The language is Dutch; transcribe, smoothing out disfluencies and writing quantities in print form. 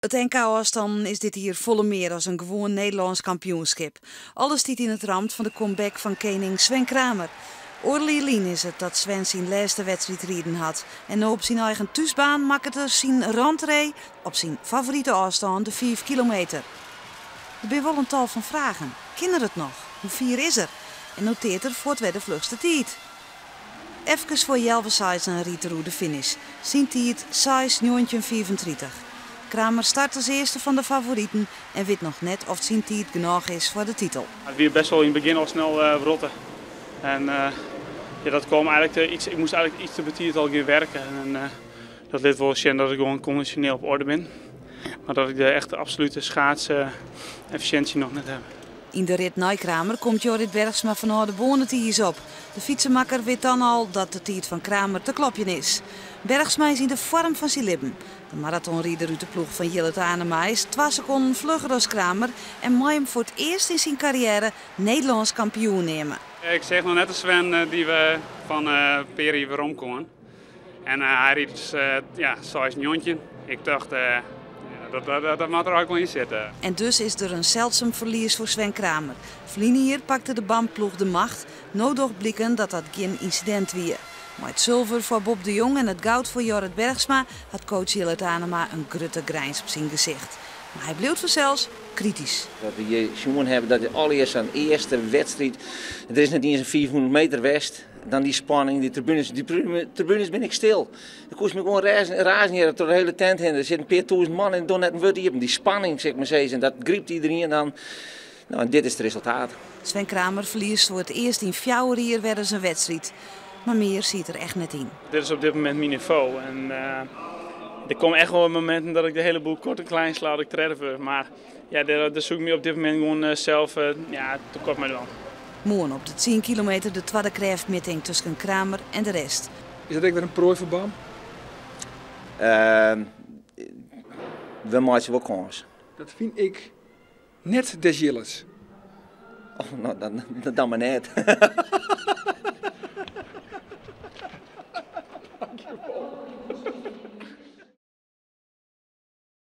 Het NK-afstand is dit hier volle meer als een gewoon Nederlands kampioenschap. Alles stiet in het ramp van de comeback van koning Sven Kramer. Oorlierlien is het dat Sven zijn laatste wedstrijd rieden had. En nu op zijn eigen thuisbaan maakt het zijn randree op zijn favoriete afstand de 5 kilometer. Er zijn wel een tal van vragen. Kinderen het nog? Hoe vier is er? En noteert er voor het de vlugste tijd. Even voor Jelve Saizen riet de finish. Zijn tijd 6:25. Kramer start als eerste van de favorieten en weet nog net of zijn tijd genoeg is voor de titel. Het was best wel in het begin al snel rotten. En dat kwam eigenlijk iets. Ik moest eigenlijk iets te betiert al gaan werken. En dat liet wel zien dat ik gewoon conditioneel op orde ben. Maar dat ik de echte absolute schaatsefficiëntie nog net heb. In de rit naar Kramer komt Jorrit Bergsma van de bonentiers op. De fietsenmakker weet dan al dat de tijd van Kramer te klopje is. Bergsma is in de vorm van zijn lippen. De marathonrieder uit de ploeg van Jillet Anema is 2 seconden vlugger als Kramer en mag hem voor het eerst in zijn carrière Nederlands kampioen nemen. Ik zeg nog net als Sven die we van Peri weer omkomen. En hij riep 6:9. Ik dacht, dat moet er ook wel in zitten. En dus is er een zeldzaam verlies voor Sven Kramer. Vlinier pakte de bandploeg de macht. Nodig blikken dat dat geen incident was. Maar het zilver voor Bob de Jong en het goud voor Jorrit Bergsma had coach Jillet Anema een grutte grijns op zijn gezicht. Maar hij bleef zelfs kritisch. Dat we hier gezien hebben dat de allereerst aan de eerste wedstrijd, er is net eens een 400 meter west, dan die spanning, die tribunes ben ik stil. Dan koest me gewoon razen hier door de hele tent heen. Er zitten een paar duizend man en doen net een word hier. Die spanning, zeg maar eens, en dat griept iedereen dan. Nou, en dit is het resultaat. Sven Kramer verliest voor het eerst in 4 jaar werden zijn wedstrijd. Maar meer ziet er echt net in. Dit is op dit moment mijn niveau. En er komen echt wel momenten dat ik de hele boel kort en klein sla dat ik treffer. Maar ja, daar zoek ik me op dit moment gewoon zelf tekort mee dan. Morgen op de 10 kilometer de tweede krachtmeting tussen Kramer en de rest. Is dat ook weer een prooi voor Bam? We maken wel kans. Dat vind ik net des Jilles. Oh, nou, dan maar net.